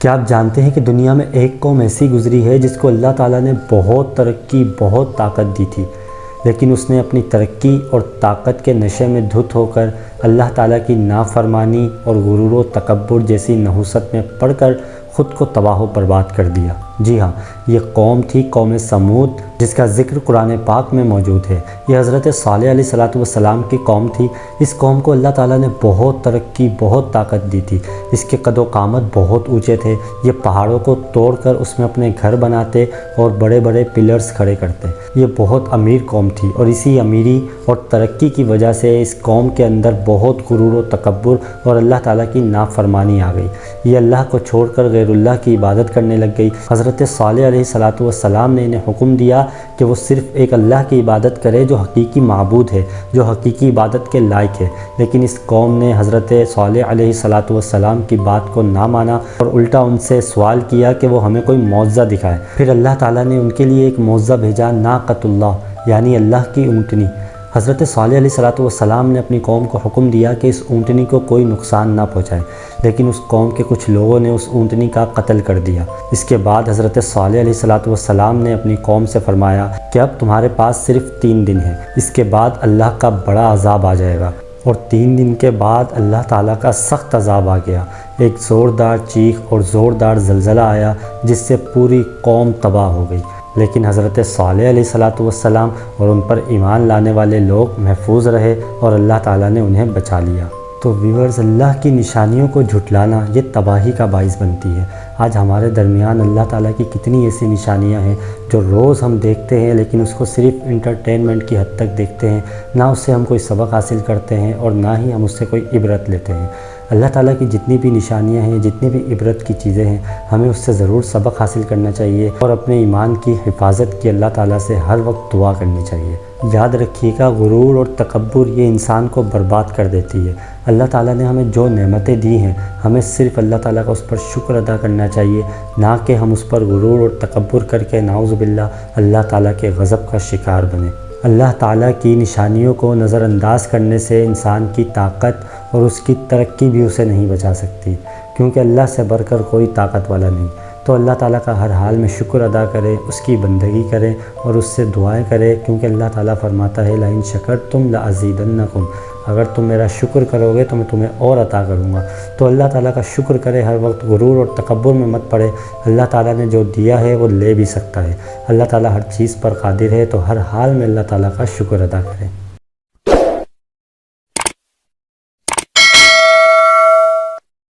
کیا آپ جانتے ہیں کہ دنیا میں ایک قوم ایسی گزری ہے جس کو اللہ تعالیٰ نے بہت ترقی، بہت طاقت دی تھی، لیکن اس نے اپنی ترقی اور طاقت کے نشے میں دھت ہو کر اللہ تعالیٰ کی نافرمانی اور غرور و تکبر جیسی نحوست میں پڑ کر خود کو تباہ و برباد کر دیا۔ جی ہاں، یہ قوم تھی قوم سمود، جس کا ذکر قرآن پاک میں موجود ہے۔ یہ حضرت صالح علیہ السلام کی قوم تھی۔ اس قوم کو اللہ تعالیٰ نے بہت ترقی، بہت طاقت دی تھی۔ اس کے قد و قامت بہت اونچے تھے۔ یہ پہاڑوں کو توڑ کر اس میں اپنے گھر بناتے اور بڑے بڑے پلرز کھڑے کرتے۔ یہ بہت امیر قوم تھی، اور اسی امیری اور ترقی کی وجہ سے اس قوم کے اندر بہت غرور و تکبر اور اللہ تعالیٰ کی نافرمانی آ گئی۔ یہ اللہ کو چھوڑ کر غیر اللہ کی عبادت کرنے لگ گئی۔ حضرت صالح علیہ السلام نے انہیں حکم دیا کہ وہ صرف ایک اللہ کی عبادت کرے جو حقیقی معبود ہے، جو حقیقی عبادت کے لائق ہے، لیکن اس قوم نے حضرت صالح علیہ السلام کی بات کو نہ مانا اور الٹا ان سے سوال کیا کہ وہ ہمیں کوئی معجزہ دکھائے۔ پھر اللہ تعالیٰ نے ان کے لیے ایک معجزہ بھیجا، ناقۃ اللہ، یعنی اللہ کی اونٹنی۔ حضرت صالح علیہ السلام نے اپنی قوم کو حکم دیا کہ اس اونٹنی کو کوئی نقصان نہ پہنچائے، لیکن اس قوم کے کچھ لوگوں نے اس اونٹنی کا قتل کر دیا۔ اس کے بعد حضرت صالح علیہ السلام نے اپنی قوم سے فرمایا کہ اب تمہارے پاس صرف 3 دن ہیں، اس کے بعد اللہ کا بڑا عذاب آ جائے گا۔ اور 3 دن کے بعد اللہ تعالیٰ کا سخت عذاب آ گیا۔ ایک زوردار چیخ اور زوردار زلزلہ آیا جس سے پوری قوم تباہ ہو گئی، لیکن حضرت صالح علیہ السلام اور ان پر ایمان لانے والے لوگ محفوظ رہے اور اللہ تعالیٰ نے انہیں بچا لیا۔ تو ویورز، اللہ کی نشانیوں کو جھٹلانا یہ تباہی کا باعث بنتی ہے۔ آج ہمارے درمیان اللہ تعالیٰ کی کتنی ایسی نشانیاں ہیں جو روز ہم دیکھتے ہیں، لیکن اس کو صرف انٹرٹینمنٹ کی حد تک دیکھتے ہیں، نہ اس سے ہم کوئی سبق حاصل کرتے ہیں اور نہ ہی ہم اس سے کوئی عبرت لیتے ہیں۔ اللہ تعالیٰ کی جتنی بھی نشانیاں ہیں، جتنی بھی عبرت کی چیزیں ہیں، ہمیں اس سے ضرور سبق حاصل کرنا چاہیے اور اپنے ایمان کی حفاظت کی اللہ تعالیٰ سے ہر وقت دعا کرنی چاہیے۔ یاد رکھیے گا، غرور اور تکبر یہ انسان کو برباد کر دیتی ہے۔ اللہ تعالیٰ نے ہمیں جو نعمتیں دی ہیں، ہمیں صرف اللہ تعالیٰ کا اس پر شکر ادا کرنا چاہیے، نہ کہ ہم اس پر غرور اور تکبر کر کے نعوذ باللہ اللہ تعالیٰ کے غضب کا شکار بنیں۔ اللہ تعالیٰ کی نشانیوں کو نظر انداز کرنے سے انسان کی طاقت اور اس کی ترقی بھی اسے نہیں بچا سکتی، کیونکہ اللہ سے بڑھ کر کوئی طاقت والا نہیں۔ تو اللہ تعالیٰ کا ہر حال میں شکر ادا کرے، اس کی بندگی کرے اور اس سے دعائیں کرے، کیونکہ اللہ تعالیٰ فرماتا ہے لَإِن شَكَرْتُمْ لَأَزِيدَنَّكُمْ، اگر تم میرا شکر کرو گے تو میں تمہیں اور عطا کروں گا۔ تو اللہ تعالیٰ کا شکر کرے، ہر وقت غرور اور تکبر میں مت پڑے۔ اللہ تعالیٰ نے جو دیا ہے وہ لے بھی سکتا ہے۔ اللہ تعالیٰ ہر چیز پر قادر ہے، تو ہر حال میں اللہ تعالیٰ کا شکر ادا کرے۔